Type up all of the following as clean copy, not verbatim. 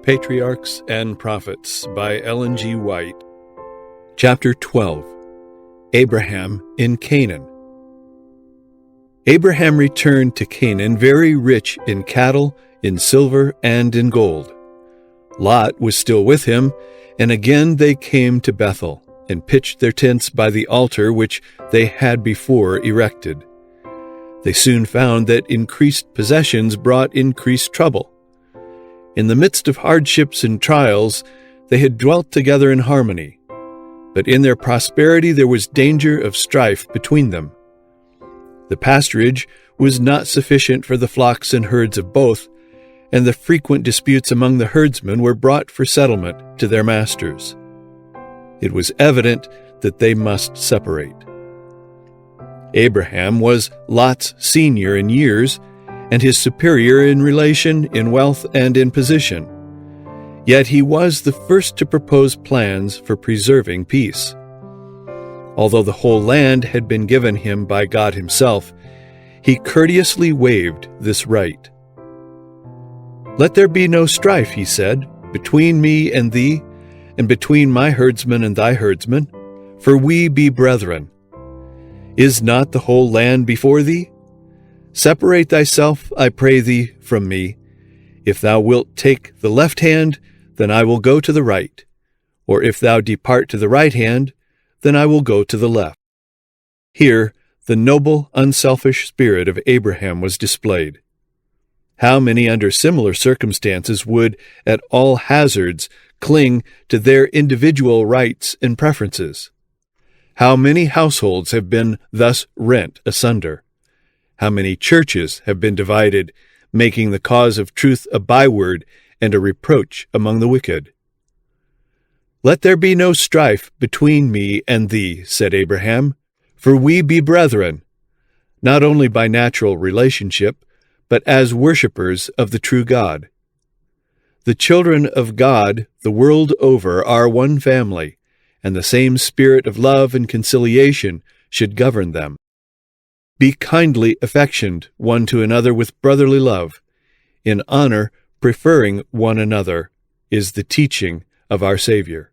Patriarchs and Prophets by EllenWhiteAudio. Chapter 12. Abraham in Canaan. Abraham returned to Canaan very rich in cattle, in silver, and in gold. Lot was still with him, and again they came to Bethel, and pitched their tents by the altar which they had before erected. They soon found that increased possessions brought increased trouble. In the midst of hardships and trials, they had dwelt together in harmony. But in their prosperity there was danger of strife between them. The pasturage was not sufficient for the flocks and herds of both, and the frequent disputes among the herdsmen were brought for settlement to their masters. It was evident that they must separate. Abraham was Lot's senior in years, and his superior in relation, in wealth, and in position. Yet he was the first to propose plans for preserving peace. Although the whole land had been given him by God himself, he courteously waived this right. "Let there be no strife," he said, "between me and thee, and between my herdsmen and thy herdsmen, for we be brethren. Is not the whole land before thee? Separate thyself, I pray thee, from me. If thou wilt take the left hand, then I will go to the right. Or if thou depart to the right hand, then I will go to the left." Here the noble, unselfish spirit of Abraham was displayed. How many under similar circumstances would, at all hazards, cling to their individual rights and preferences? How many households have been thus rent asunder? How many churches have been divided, making the cause of truth a byword and a reproach among the wicked? "Let there be no strife between me and thee," said Abraham, "for we be brethren, not only by natural relationship, but as worshippers of the true God. The children of God the world over are one family, and the same spirit of love and conciliation should govern them. Be kindly affectioned one to another with brotherly love. In honor, preferring one another is the teaching of our Savior."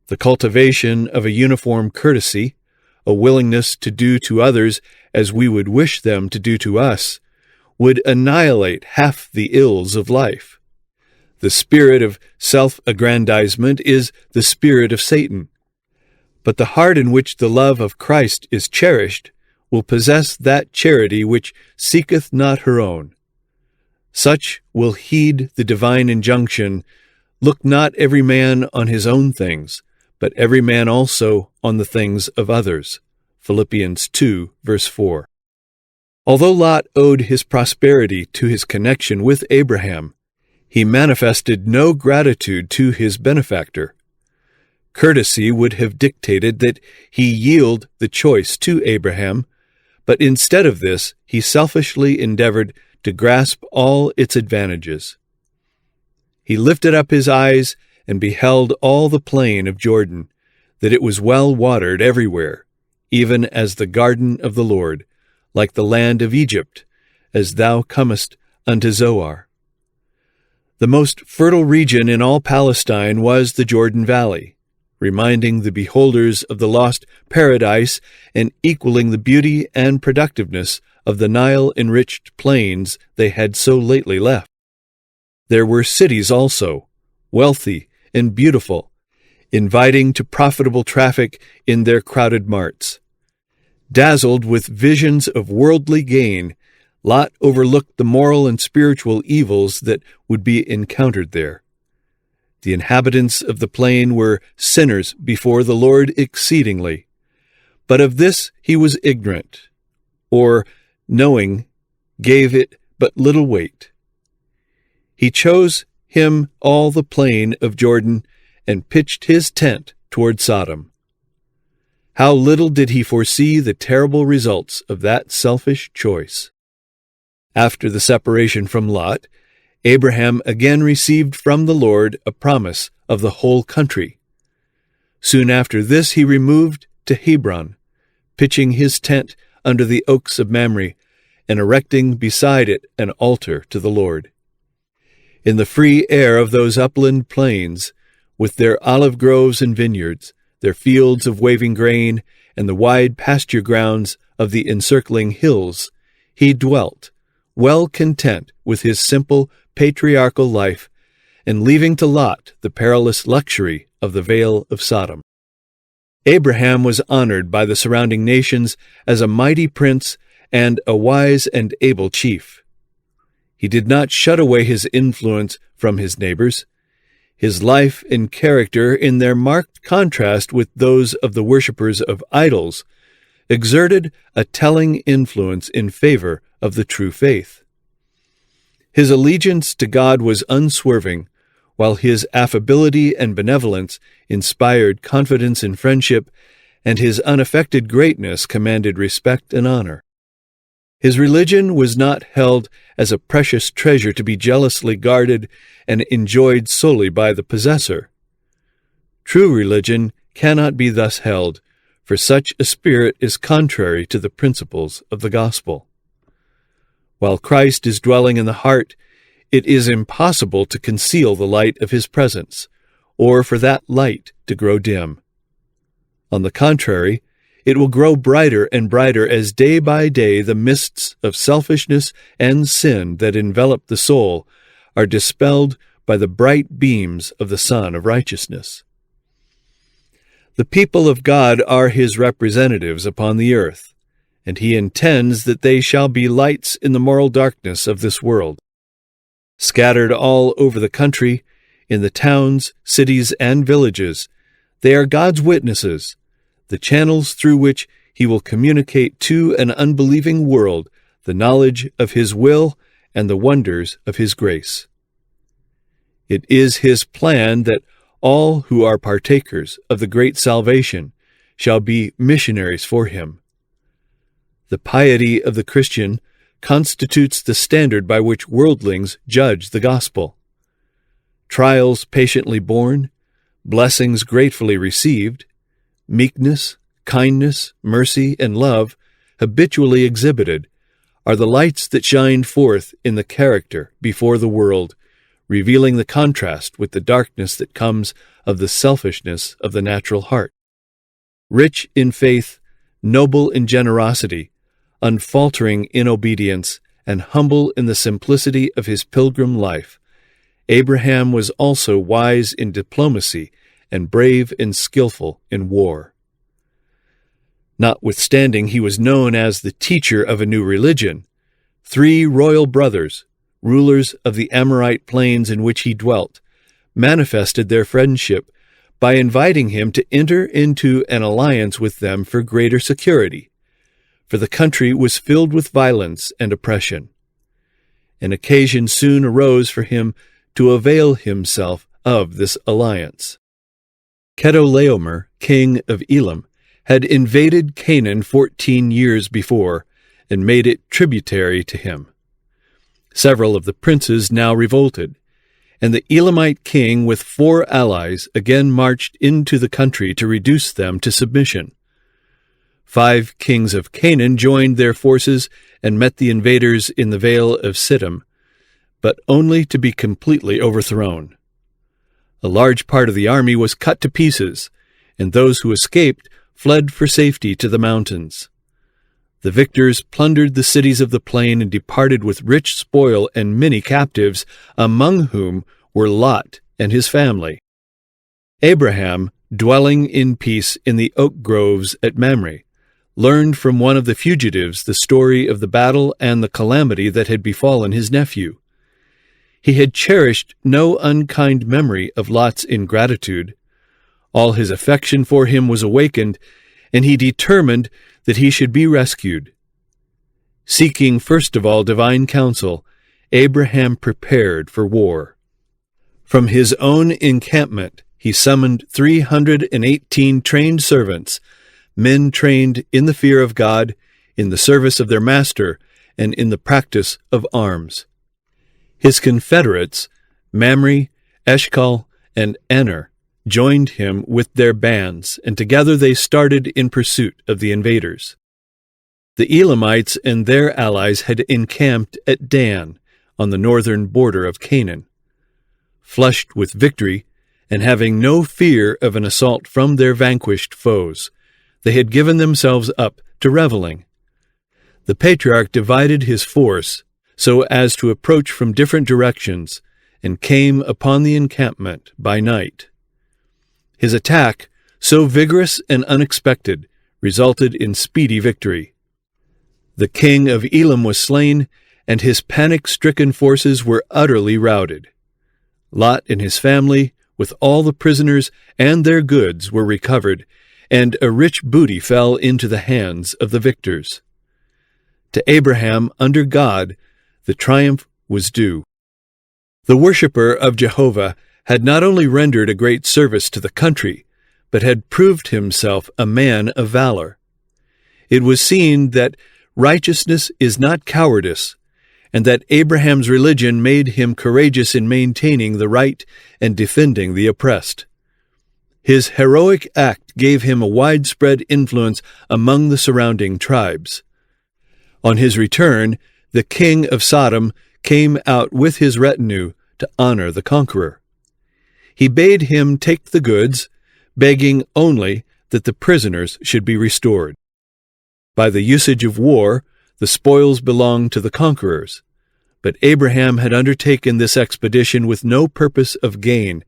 The cultivation of a uniform courtesy, a willingness to do to others as we would wish them to do to us, would annihilate half the ills of life. The spirit of self-aggrandizement is the spirit of Satan. But the heart in which the love of Christ is cherished will possess that charity which seeketh not her own. Such will heed the divine injunction, "Look not every man on his own things, but every man also on the things of others." Philippians 2, verse 4. Although Lot owed his prosperity to his connection with Abraham, he manifested no gratitude to his benefactor. Courtesy would have dictated that he yield the choice to Abraham, but instead of this, he selfishly endeavored to grasp all its advantages. He lifted up his eyes and beheld all the plain of Jordan, that it was well watered everywhere, even as the garden of the Lord, like the land of Egypt, as thou comest unto Zoar. The most fertile region in all Palestine was the Jordan Valley, reminding the beholders of the lost paradise and equaling the beauty and productiveness of the Nile-enriched plains they had so lately left. There were cities also, wealthy and beautiful, inviting to profitable traffic in their crowded marts. Dazzled with visions of worldly gain, Lot overlooked the moral and spiritual evils that would be encountered there. The inhabitants of the plain were sinners before the Lord exceedingly, but of this he was ignorant, or, knowing, gave it but little weight. He chose him all the plain of Jordan, and pitched his tent toward Sodom. How little did he foresee the terrible results of that selfish choice. After the separation from Lot, Abraham again received from the Lord a promise of the whole country. Soon after this he removed to Hebron, pitching his tent under the oaks of Mamre, and erecting beside it an altar to the Lord. In the free air of those upland plains, with their olive groves and vineyards, their fields of waving grain, and the wide pasture grounds of the encircling hills, he dwelt, well content with his simple patriarchal life, and leaving to Lot the perilous luxury of the Vale of Sodom. Abraham was honored by the surrounding nations as a mighty prince and a wise and able chief. He did not shut away his influence from his neighbors. His life and character, in their marked contrast with those of the worshippers of idols, exerted a telling influence in favor of the true faith. His allegiance to God was unswerving, while his affability and benevolence inspired confidence in friendship, and his unaffected greatness commanded respect and honor. His religion was not held as a precious treasure to be jealously guarded and enjoyed solely by the possessor. True religion cannot be thus held, for such a spirit is contrary to the principles of the gospel. While Christ is dwelling in the heart, it is impossible to conceal the light of his presence, or for that light to grow dim. On the contrary, it will grow brighter and brighter as day by day the mists of selfishness and sin that envelop the soul are dispelled by the bright beams of the sun of righteousness. The people of God are his representatives upon the earth, and he intends that they shall be lights in the moral darkness of this world. Scattered all over the country, in the towns, cities, and villages, they are God's witnesses, the channels through which he will communicate to an unbelieving world the knowledge of his will and the wonders of his grace. It is his plan that all who are partakers of the great salvation shall be missionaries for him. The piety of the Christian constitutes the standard by which worldlings judge the gospel. Trials patiently borne, blessings gratefully received, meekness, kindness, mercy, and love habitually exhibited are the lights that shine forth in the character before the world, revealing the contrast with the darkness that comes of the selfishness of the natural heart. Rich in faith, noble in generosity, unfaltering in obedience, and humble in the simplicity of his pilgrim life, Abraham was also wise in diplomacy and brave and skillful in war. Notwithstanding he was known as the teacher of a new religion, 3 royal brothers, rulers of the Amorite plains in which he dwelt, manifested their friendship by inviting him to enter into an alliance with them for greater security, for the country was filled with violence and oppression. An occasion soon arose for him to avail himself of this alliance. Chedorlaomer, king of Elam, had invaded Canaan 14 years before and made it tributary to him. Several of the princes now revolted, and the Elamite king with 4 allies again marched into the country to reduce them to submission. 5 kings of Canaan joined their forces and met the invaders in the Vale of Sodom, but only to be completely overthrown. A large part of the army was cut to pieces, and those who escaped fled for safety to the mountains. The victors plundered the cities of the plain and departed with rich spoil and many captives, among whom were Lot and his family. Abraham, dwelling in peace in the oak groves at Mamre, learned from one of the fugitives the story of the battle and the calamity that had befallen his nephew. He had cherished no unkind memory of Lot's ingratitude. All his affection for him was awakened, and he determined that he should be rescued. Seeking first of all divine counsel, Abraham prepared for war. From his own encampment he summoned 318 trained servants, men trained in the fear of God, in the service of their master, and in the practice of arms. His confederates, Mamre, Eshcol, and Aner, joined him with their bands, and together they started in pursuit of the invaders. The Elamites and their allies had encamped at Dan, on the northern border of Canaan. flushed with victory, and having no fear of an assault from their vanquished foes, they had given themselves up to reveling. The patriarch divided his force so as to approach from different directions, and came upon the encampment by night. His attack, so vigorous and unexpected, resulted in speedy victory. The king of Elam was slain, and his panic-stricken forces were utterly routed. Lot and his family, with all the prisoners and their goods, were recovered, and a rich booty fell into the hands of the victors. To Abraham, under God, the triumph was due. The worshipper of Jehovah had not only rendered a great service to the country, but had proved himself a man of valor. It was seen that righteousness is not cowardice, and that Abraham's religion made him courageous in maintaining the right and defending the oppressed. His heroic act gave him a widespread influence among the surrounding tribes. On his return, the king of Sodom came out with his retinue to honor the conqueror. He bade him take the goods, begging only that the prisoners should be restored. By the usage of war, the spoils belonged to the conquerors, but Abraham had undertaken this expedition with no purpose of gain,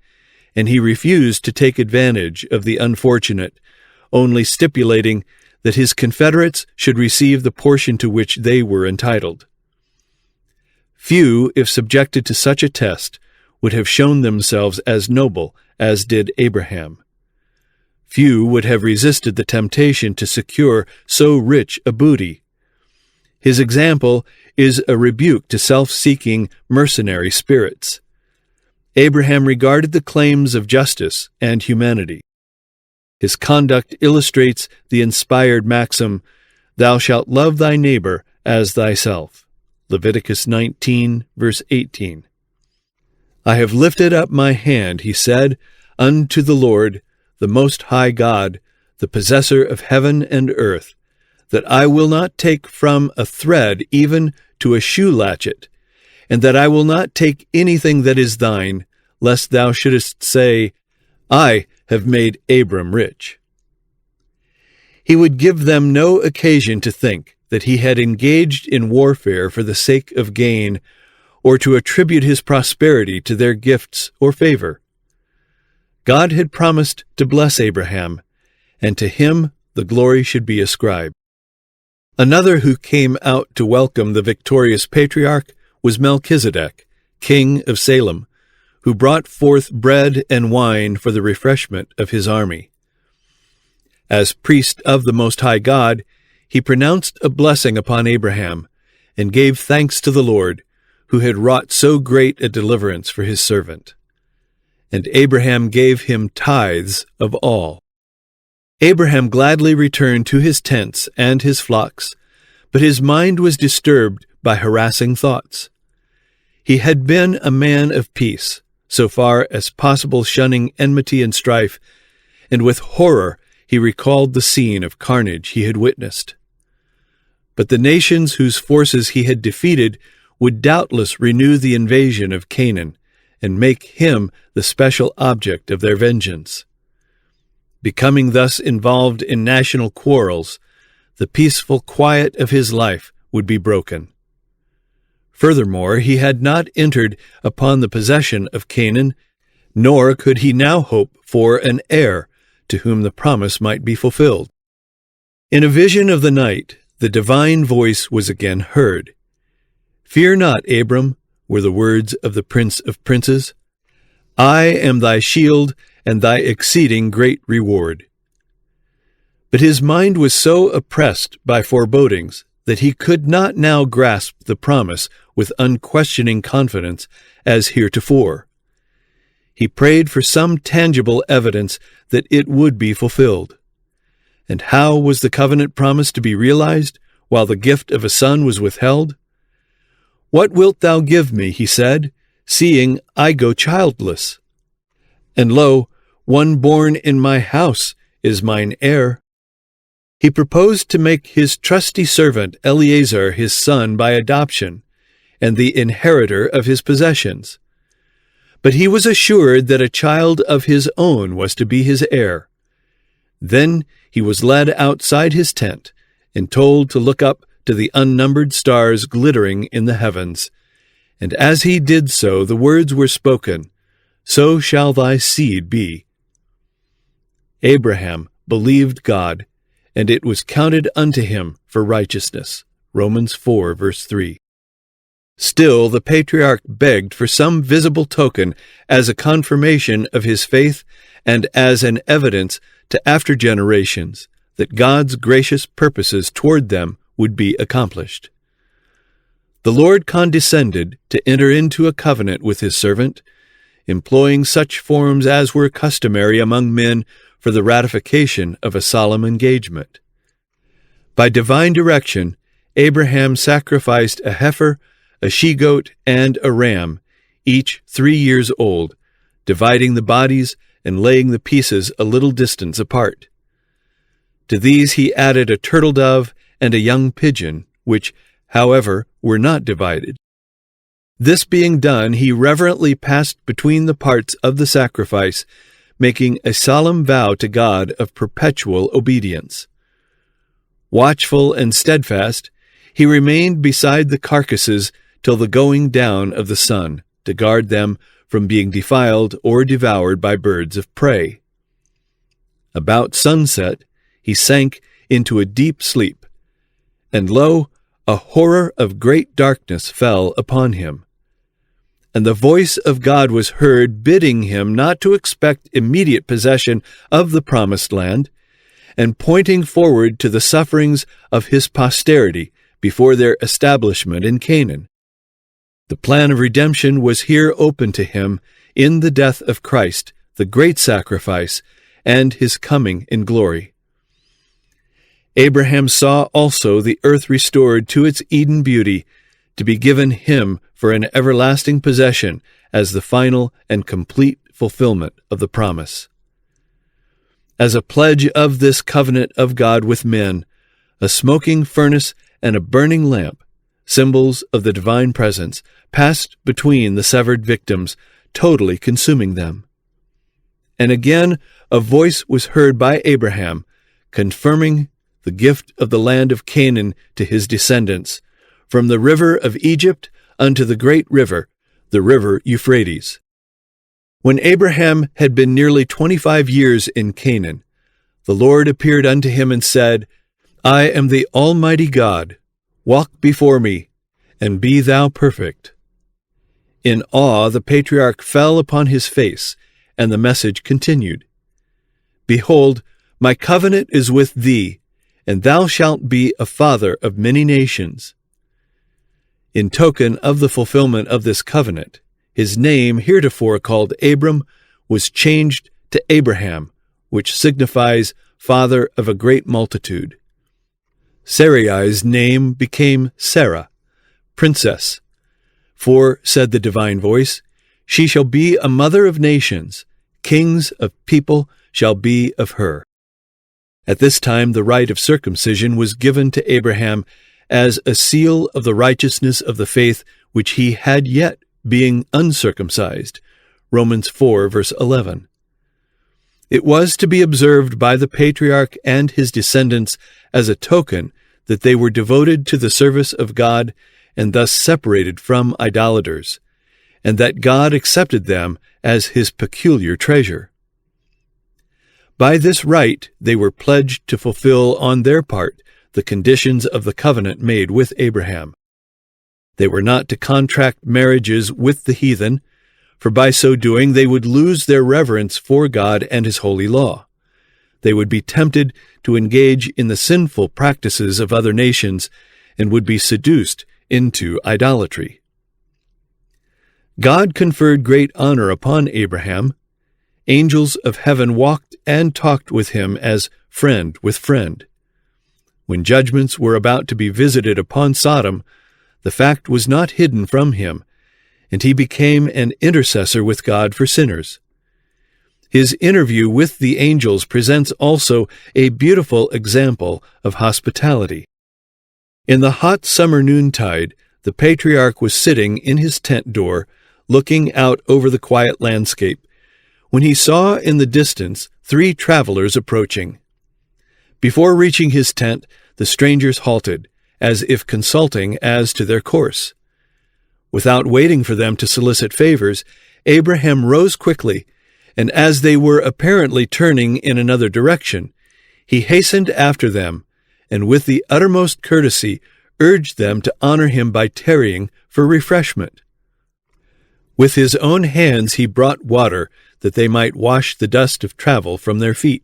and he refused to take advantage of the unfortunate, only stipulating that his confederates should receive the portion to which they were entitled. Few, if subjected to such a test, would have shown themselves as noble as did Abraham. Few would have resisted the temptation to secure so rich a booty. His example is a rebuke to self-seeking, mercenary spirits. Abraham regarded the claims of justice and humanity. His conduct illustrates the inspired maxim, "Thou shalt love thy neighbor as thyself." Leviticus 19, verse 18. "I have lifted up my hand," he said, "unto the Lord, the Most High God, the possessor of heaven and earth, that I will not take from a thread even to a shoe latchet, and that I will not take anything that is thine, lest thou shouldest say, I have made Abram rich." He would give them no occasion to think that he had engaged in warfare for the sake of gain, or to attribute his prosperity to their gifts or favor. God had promised to bless Abraham, and to him the glory should be ascribed. Another who came out to welcome the victorious patriarch was Melchizedek, king of Salem, who brought forth bread and wine for the refreshment of his army. As priest of the Most High God, he pronounced a blessing upon Abraham, and gave thanks to the Lord, who had wrought so great a deliverance for his servant. And Abraham gave him tithes of all. Abraham gladly returned to his tents and his flocks, but his mind was disturbed by harassing thoughts. He had been a man of peace, so far as possible shunning enmity and strife, and with horror he recalled the scene of carnage he had witnessed. But the nations whose forces he had defeated would doubtless renew the invasion of Canaan, and make him the special object of their vengeance. Becoming thus involved in national quarrels, the peaceful quiet of his life would be broken. Furthermore, he had not entered upon the possession of Canaan, nor could he now hope for an heir to whom the promise might be fulfilled. In a vision of the night, the divine voice was again heard. "Fear not, Abram," were the words of the Prince of Princes. "I am thy shield and thy exceeding great reward." But his mind was so oppressed by forebodings that he could not now grasp the promise with unquestioning confidence as heretofore. He prayed for some tangible evidence that it would be fulfilled. And how was the covenant promise to be realized while the gift of a son was withheld? "What wilt thou give me," he said, "seeing I go childless? And lo, one born in my house is mine heir." He proposed to make his trusty servant Eliezer his son by adoption, and the inheritor of his possessions. But he was assured that a child of his own was to be his heir. Then he was led outside his tent and told to look up to the unnumbered stars glittering in the heavens. And as he did so, the words were spoken, "So shall thy seed be." Abraham believed God, and it was counted unto him for righteousness. Romans 4, verse 3. Still, the patriarch begged for some visible token as a confirmation of his faith and as an evidence to after generations that God's gracious purposes toward them would be accomplished. The Lord condescended to enter into a covenant with his servant, employing such forms as were customary among men for the ratification of a solemn engagement. By divine direction, Abraham sacrificed a heifer, a she-goat, and a ram, each 3 years old, dividing the bodies and laying the pieces a little distance apart. To these he added a turtle dove and a young pigeon, which, however, were not divided. This being done, he reverently passed between the parts of the sacrifice, making a solemn vow to God of perpetual obedience. Watchful and steadfast, he remained beside the carcasses till the going down of the sun, to guard them from being defiled or devoured by birds of prey. About sunset, he sank into a deep sleep, and lo, a horror of great darkness fell upon him. And the voice of God was heard bidding him not to expect immediate possession of the promised land, and pointing forward to the sufferings of his posterity before their establishment in Canaan. The plan of redemption was here open to him in the death of Christ, the great sacrifice, and his coming in glory. Abraham saw also the earth restored to its Eden beauty, to be given him for an everlasting possession as the final and complete fulfillment of the promise. As a pledge of this covenant of God with men, a smoking furnace and a burning lamp, symbols of the divine presence, passed between the severed victims, totally consuming them. And again a voice was heard by Abraham, confirming the gift of the land of Canaan to his descendants, from the river of Egypt unto the great river, the river Euphrates. When Abraham had been nearly 25 years in Canaan, the Lord appeared unto him and said, I am the Almighty God. Walk before me, and be thou perfect. In awe the patriarch fell upon his face, and the message continued. Behold, my covenant is with thee, and thou shalt be a father of many nations. In token of the fulfillment of this covenant, his name, heretofore called Abram, was changed to Abraham, which signifies father of a great multitude. Sarai's name became Sarah, princess. For, said the divine voice, she shall be a mother of nations, kings of people shall be of her. At this time the rite of circumcision was given to Abraham as a seal of the righteousness of the faith which he had yet, being uncircumcised. Romans 4, verse 11. It was to be observed by the patriarch and his descendants as a token that they were devoted to the service of God and thus separated from idolaters, and that God accepted them as his peculiar treasure. By this rite they were pledged to fulfill on their part the conditions of the covenant made with Abraham. They were not to contract marriages with the heathen, for by so doing they would lose their reverence for God and his holy law. They would be tempted to engage in the sinful practices of other nations and would be seduced into idolatry. God conferred great honor upon Abraham. Angels of heaven walked and talked with him as friend with friend. When judgments were about to be visited upon Sodom, the fact was not hidden from him, and he became an intercessor with God for sinners. His interview with the angels presents also a beautiful example of hospitality. In the hot summer noontide, the patriarch was sitting in his tent door, looking out over the quiet landscape, when he saw in the distance 3 travelers approaching. Before reaching his tent, the strangers halted, as if consulting as to their course. Without waiting for them to solicit favors, Abraham rose quickly, and as they were apparently turning in another direction, he hastened after them, and with the uttermost courtesy urged them to honor him by tarrying for refreshment. With his own hands he brought water, that they might wash the dust of travel from their feet.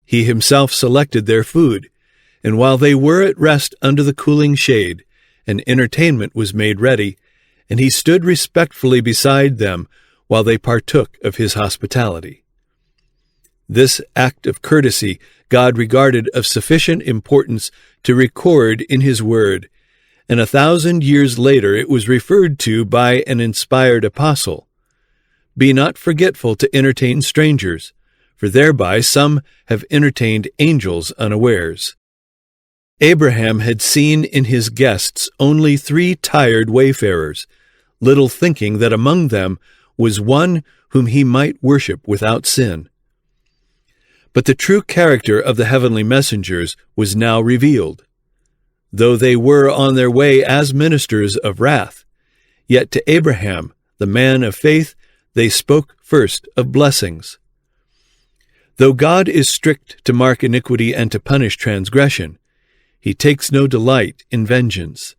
He himself selected their food, and while they were at rest under the cooling shade, an entertainment was made ready, and he stood respectfully beside them while they partook of his hospitality. This act of courtesy God regarded of sufficient importance to record in his word, and 1,000 years later it was referred to by an inspired apostle. Be not forgetful to entertain strangers, for thereby some have entertained angels unawares. Abraham had seen in his guests only 3 tired wayfarers, little thinking that among them was one whom he might worship without sin. But the true character of the heavenly messengers was now revealed. Though they were on their way as ministers of wrath, yet to Abraham, the man of faith, they spoke first of blessings. Though God is strict to mark iniquity and to punish transgression, he takes no delight in vengeance.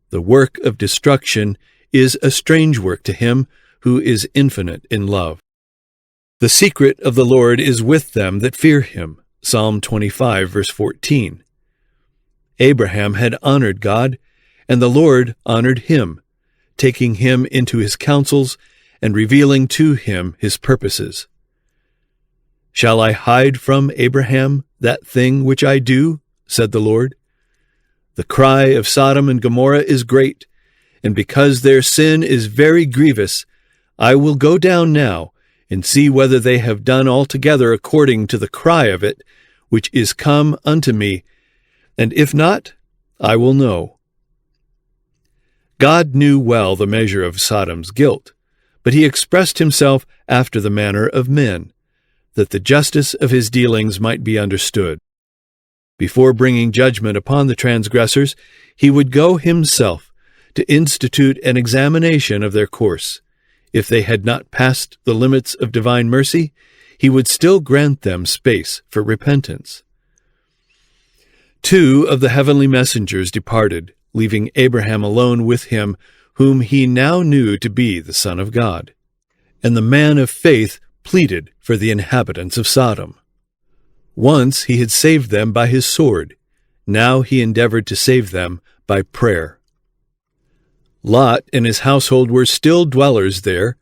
The work of destruction is a strange work to him who is infinite in love. The secret of the Lord is with them that fear him. Psalm 25, verse 14. Abraham had honored God, and the Lord honored him, taking him into his counsels and revealing to him his purposes. Shall I hide from Abraham that thing which I do? Said the Lord. The cry of Sodom and Gomorrah is great, and because their sin is very grievous, I will go down now and see whether they have done altogether according to the cry of it, which is come unto me, and if not, I will know. God knew well the measure of Sodom's guilt, but he expressed himself after the manner of men, that the justice of his dealings might be understood. Before bringing judgment upon the transgressors, he would go himself to institute an examination of their course. If they had not passed the limits of divine mercy, he would still grant them space for repentance. 2 of the heavenly messengers departed, leaving Abraham alone with him, whom he now knew to be the Son of God. And the man of faith pleaded for the inhabitants of Sodom. Once he had saved them by his sword. Now he endeavored to save them by prayer. Lot and his household were still dwellers there,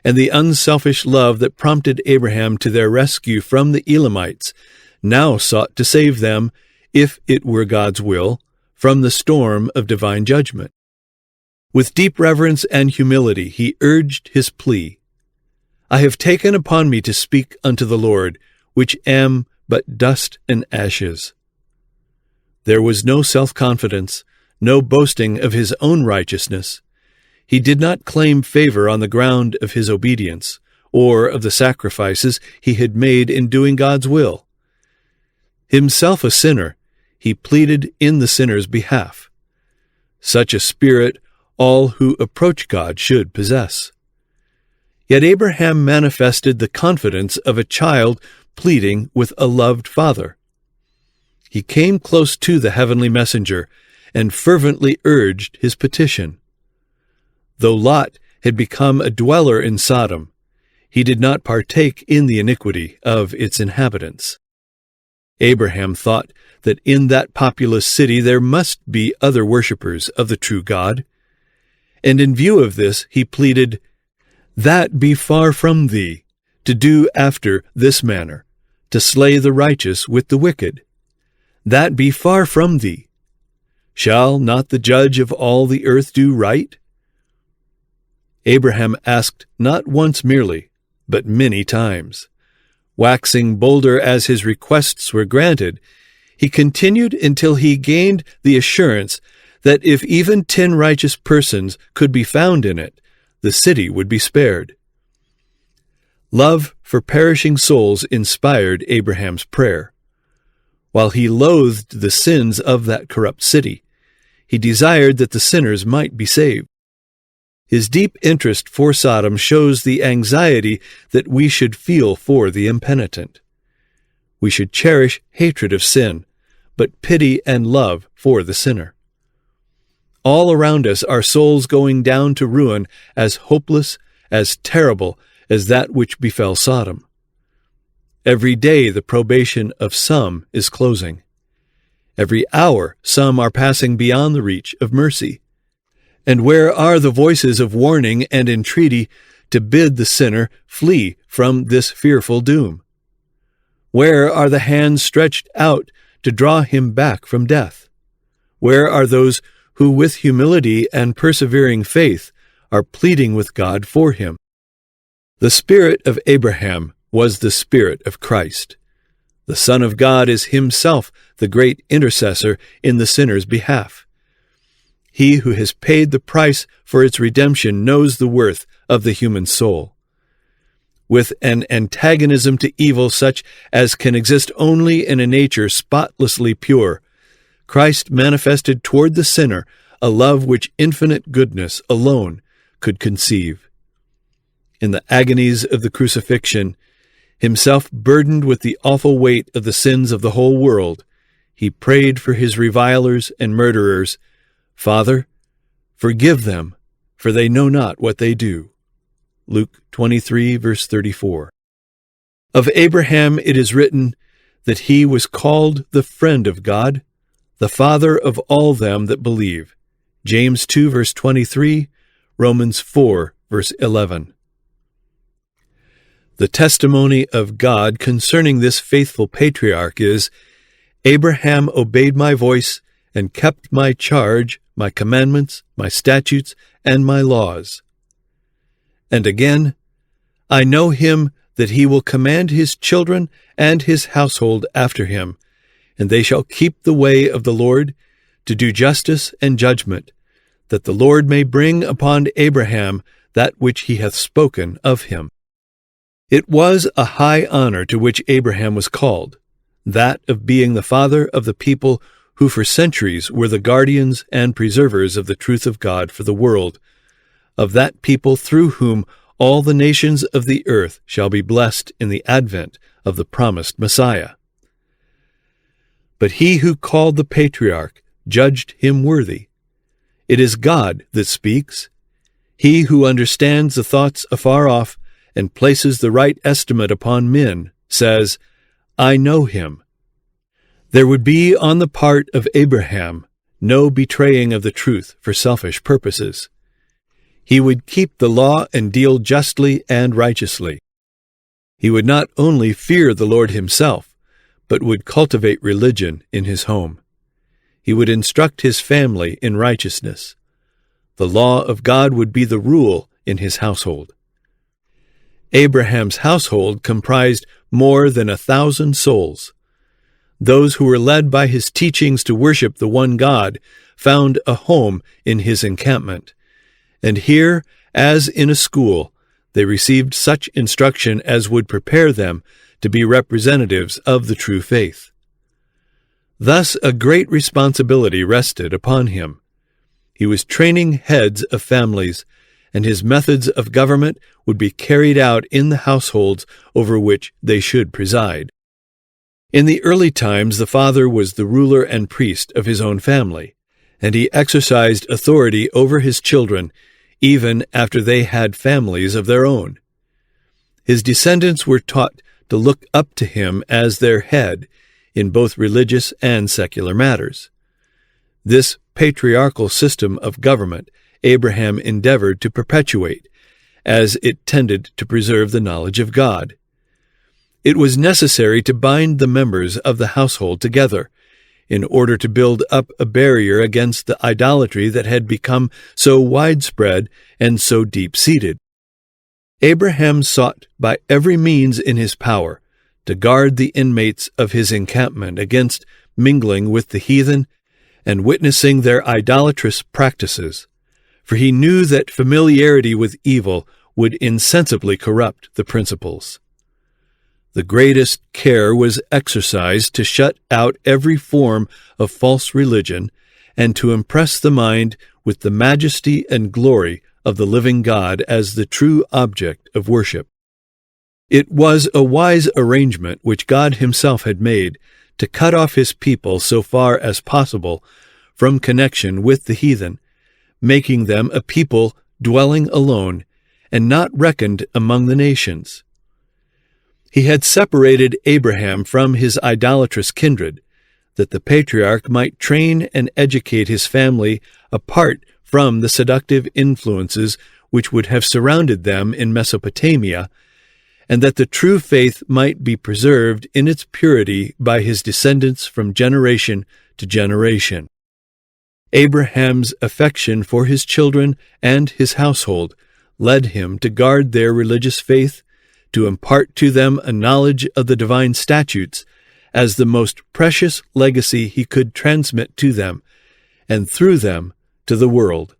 and the unselfish love that prompted Abraham to their rescue from the Elamites now sought to save them, if it were God's will, from the storm of divine judgment. With deep reverence and humility he urged his plea. I have taken upon me to speak unto the Lord, which am but dust and ashes. There was no self-confidence, no boasting of his own righteousness. He did not claim favor on the ground of his obedience, or of the sacrifices he had made in doing God's will. Himself a sinner, he pleaded in the sinner's behalf. Such a spirit all who approach God should possess. Yet Abraham manifested the confidence of a child pleading with a loved father. He came close to the heavenly messenger and fervently urged his petition. Though Lot had become a dweller in Sodom, he did not partake in the iniquity of its inhabitants. Abraham thought that in that populous city there must be other worshippers of the true God, and in view of this he pleaded, That be far from thee, to do after this manner, to slay the righteous with the wicked. That be far from thee. Shall not the judge of all the earth do right? Abraham asked not once merely, but many times. Waxing bolder as his requests were granted, he continued until he gained the assurance that if even 10 righteous persons could be found in it, the city would be spared. Love for perishing souls inspired Abraham's prayer. While he loathed the sins of that corrupt city, he desired that the sinners might be saved. His deep interest for Sodom shows the anxiety that we should feel for the impenitent. We should cherish hatred of sin, but pity and love for the sinner. All around us are souls going down to ruin as hopeless, as terrible as that which befell Sodom. Every day the probation of some is closing. Every hour some are passing beyond the reach of mercy. And where are the voices of warning and entreaty to bid the sinner flee from this fearful doom? Where are the hands stretched out to draw him back from death? Where are those who with humility and persevering faith are pleading with God for him? The spirit of Abraham was the spirit of Christ. The Son of God is himself the great intercessor in the sinner's behalf. He who has paid the price for its redemption knows the worth of the human soul. With an antagonism to evil such as can exist only in a nature spotlessly pure, Christ manifested toward the sinner a love which infinite goodness alone could conceive. In the agonies of the crucifixion, himself burdened with the awful weight of the sins of the whole world, he prayed for his revilers and murderers, "Father, forgive them, for they know not what they do." Luke 23, verse 34. Of Abraham it is written that he was called the friend of God, the father of all them that believe. James 2, verse 23, Romans 4, verse 11. The testimony of God concerning this faithful patriarch is, "Abraham obeyed my voice and kept my charge, my commandments, my statutes, and my laws." And again, "I know him that he will command his children and his household after him, and they shall keep the way of the Lord, to do justice and judgment, that the Lord may bring upon Abraham that which he hath spoken of him." It was a high honor to which Abraham was called, that of being the father of the people who for centuries were the guardians and preservers of the truth of God for the world, of that people through whom all the nations of the earth shall be blessed in the advent of the promised Messiah. But he who called the patriarch judged him worthy. It is God that speaks. He who understands the thoughts afar off and places the right estimate upon men says, "I know him." There would be on the part of Abraham no betraying of the truth for selfish purposes. He would keep the law and deal justly and righteously. He would not only fear the Lord himself, but would cultivate religion in his home. He would instruct his family in righteousness. The law of God would be the rule in his household. Abraham's household comprised more than 1,000 souls. Those who were led by his teachings to worship the one God found a home in his encampment. And here, as in a school, they received such instruction as would prepare them to be representatives of the true faith. Thus a great responsibility rested upon him. He was training heads of families, and his methods of government would be carried out in the households over which they should preside. In the early times the father was the ruler and priest of his own family, and he exercised authority over his children even after they had families of their own. His descendants were taught to look up to him as their head in both religious and secular matters. This patriarchal system of government Abraham endeavored to perpetuate, as it tended to preserve the knowledge of God. It was necessary to bind the members of the household together, in order to build up a barrier against the idolatry that had become so widespread and so deep-seated. Abraham sought by every means in his power to guard the inmates of his encampment against mingling with the heathen and witnessing their idolatrous practices. for he knew that familiarity with evil would insensibly corrupt the principles. The greatest care was exercised to shut out every form of false religion and to impress the mind with the majesty and glory of the living God as the true object of worship. It was a wise arrangement which God himself had made to cut off his people so far as possible from connection with the heathen, making them a people dwelling alone and not reckoned among the nations. He had separated Abraham from his idolatrous kindred, that the patriarch might train and educate his family apart from the seductive influences which would have surrounded them in Mesopotamia, and that the true faith might be preserved in its purity by his descendants from generation to generation. Abraham's affection for his children and his household led him to guard their religious faith, to impart to them a knowledge of the divine statutes as the most precious legacy he could transmit to them, and through them to the world.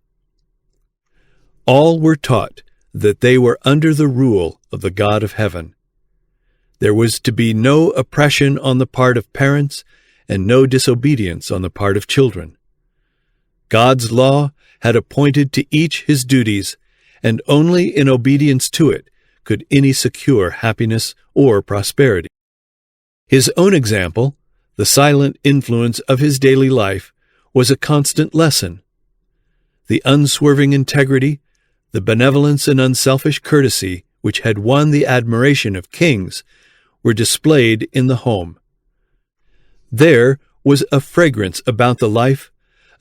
All were taught that they were under the rule of the God of heaven. There was to be no oppression on the part of parents and no disobedience on the part of children. God's law had appointed to each his duties, and only in obedience to it could any secure happiness or prosperity. His own example, the silent influence of his daily life, was a constant lesson. The unswerving integrity, the benevolence and unselfish courtesy which had won the admiration of kings were displayed in the home. There was a fragrance about the life,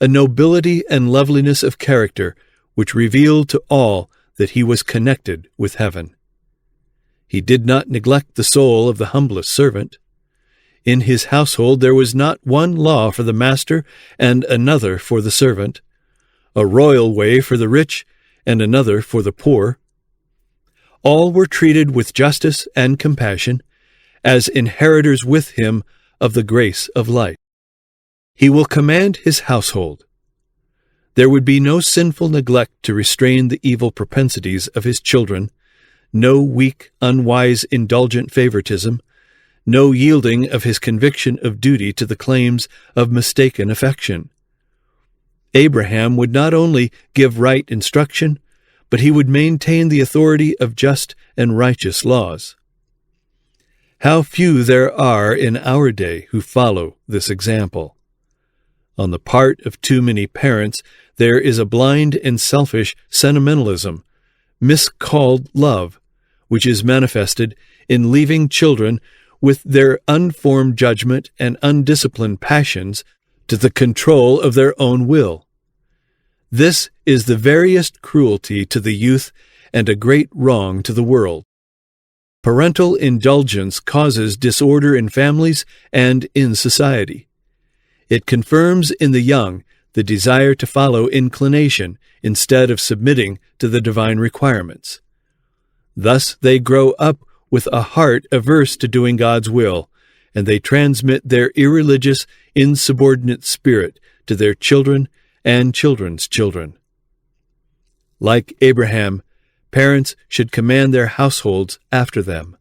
a nobility and loveliness of character which revealed to all that he was connected with heaven. He did not neglect the soul of the humblest servant. In his household there was not one law for the master and another for the servant, a royal way for the rich and another for the poor. All were treated with justice and compassion, as inheritors with him of the grace of life. He will command his household. There would be no sinful neglect to restrain the evil propensities of his children, no weak, unwise, indulgent favoritism, no yielding of his conviction of duty to the claims of mistaken affection. Abraham would not only give right instruction, but he would maintain the authority of just and righteous laws. How few there are in our day who follow this example. On the part of too many parents, there is a blind and selfish sentimentalism, miscalled love, which is manifested in leaving children with their unformed judgment and undisciplined passions to the control of their own will. This is the veriest cruelty to the youth and a great wrong to the world. Parental indulgence causes disorder in families and in society. It confirms in the young the desire to follow inclination instead of submitting to the divine requirements. Thus they grow up with a heart averse to doing God's will, and they transmit their irreligious, insubordinate spirit to their children and children's children. Like Abraham, parents should command their households after them.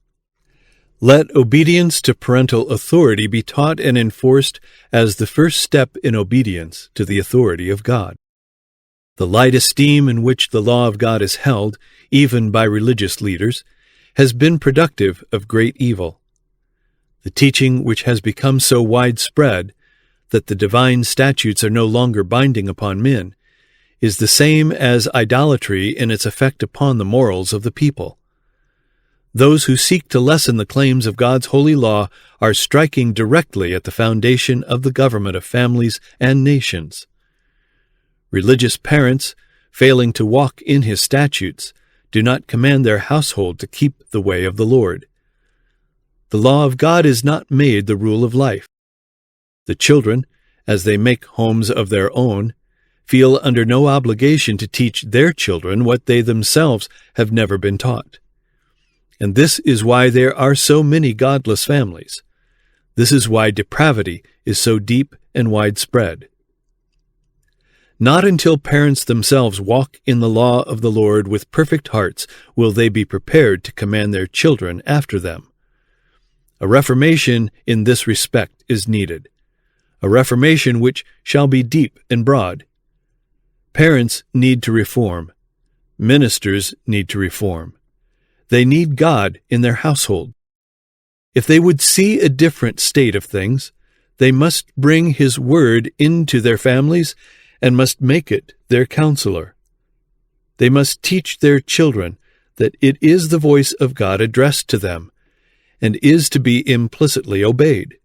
Let obedience to parental authority be taught and enforced as the first step in obedience to the authority of God. The light esteem in which the law of God is held, even by religious leaders, has been productive of great evil. The teaching which has become so widespread that the divine statutes are no longer binding upon men is the same as idolatry in its effect upon the morals of the people. Those who seek to lessen the claims of God's holy law are striking directly at the foundation of the government of families and nations. Religious parents, failing to walk in his statutes, do not command their household to keep the way of the Lord. The law of God is not made the rule of life. The children, as they make homes of their own, feel under no obligation to teach their children what they themselves have never been taught. And this is why there are so many godless families. This is why depravity is so deep and widespread. Not until parents themselves walk in the law of the Lord with perfect hearts will they be prepared to command their children after them. A reformation in this respect is needed, a reformation which shall be deep and broad. Parents need to reform. Ministers need to reform. They need God in their household. If they would see a different state of things, they must bring His Word into their families and must make it their counselor. They must teach their children that it is the voice of God addressed to them and is to be implicitly obeyed.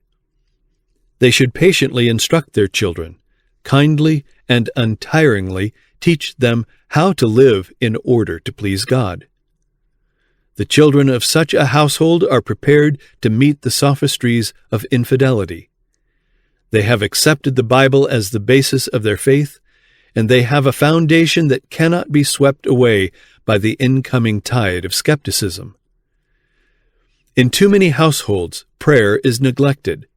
They should patiently instruct their children, kindly and untiringly teach them how to live in order to please God. The children of such a household are prepared to meet the sophistries of infidelity. They have accepted the Bible as the basis of their faith, and they have a foundation that cannot be swept away by the incoming tide of skepticism. In too many households, prayer is neglected.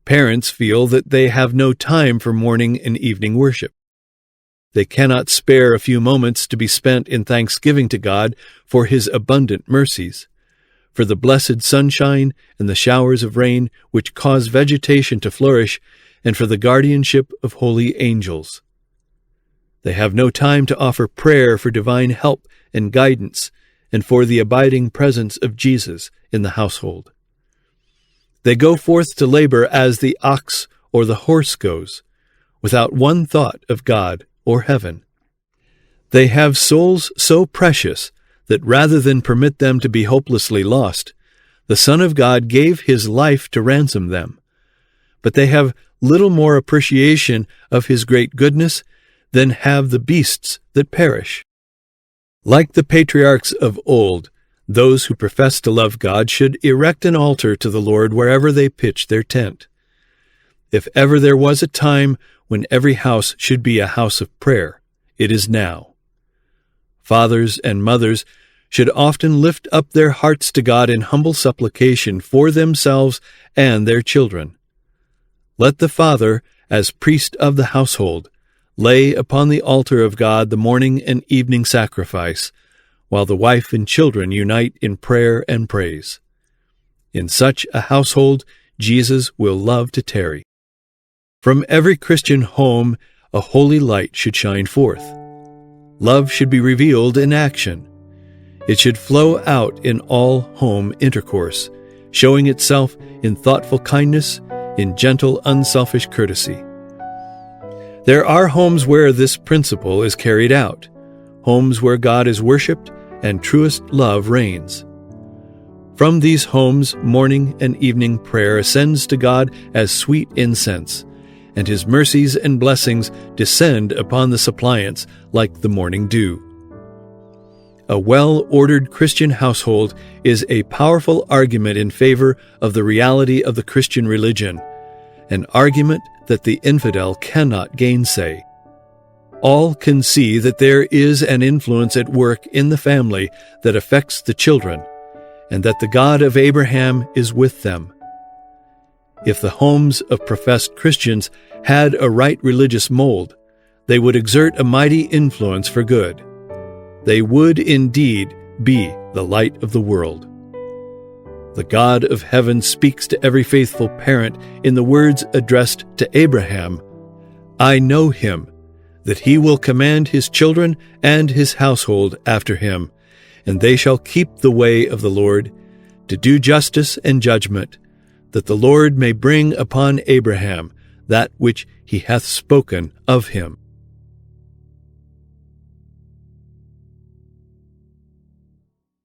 Parents feel that they have no time for morning and evening worship. They cannot spare a few moments to be spent in thanksgiving to God for His abundant mercies, for the blessed sunshine and the showers of rain which cause vegetation to flourish, and for the guardianship of holy angels. They have no time to offer prayer for divine help and guidance, and for the abiding presence of Jesus in the household. They go forth to labor as the ox or the horse goes, without one thought of God or heaven. They have souls so precious that rather than permit them to be hopelessly lost, the Son of God gave His life to ransom them. But they have little more appreciation of His great goodness than have the beasts that perish. Like the patriarchs of old, those who profess to love God should erect an altar to the Lord wherever they pitch their tent. If ever there was a time when every house should be a house of prayer, it is now. Fathers and mothers should often lift up their hearts to God in humble supplication for themselves and their children. Let the father, as priest of the household, lay upon the altar of God the morning and evening sacrifice, while the wife and children unite in prayer and praise. In such a household, Jesus will love to tarry. From every Christian home, a holy light should shine forth. Love should be revealed in action. It should flow out in all home intercourse, showing itself in thoughtful kindness, in gentle, unselfish courtesy. There are homes where this principle is carried out, homes where God is worshipped and truest love reigns. From these homes, morning and evening prayer ascends to God as sweet incense, and His mercies and blessings descend upon the suppliants like the morning dew. A well-ordered Christian household is a powerful argument in favor of the reality of the Christian religion, an argument that the infidel cannot gainsay. All can see that there is an influence at work in the family that affects the children, and that the God of Abraham is with them. If the homes of professed Christians had a right religious mold, they would exert a mighty influence for good. They would indeed be the light of the world. The God of heaven speaks to every faithful parent in the words addressed to Abraham, "I know him, that he will command his children and his household after him, and they shall keep the way of the Lord, to do justice and judgment, that the Lord may bring upon Abraham that which he hath spoken of him."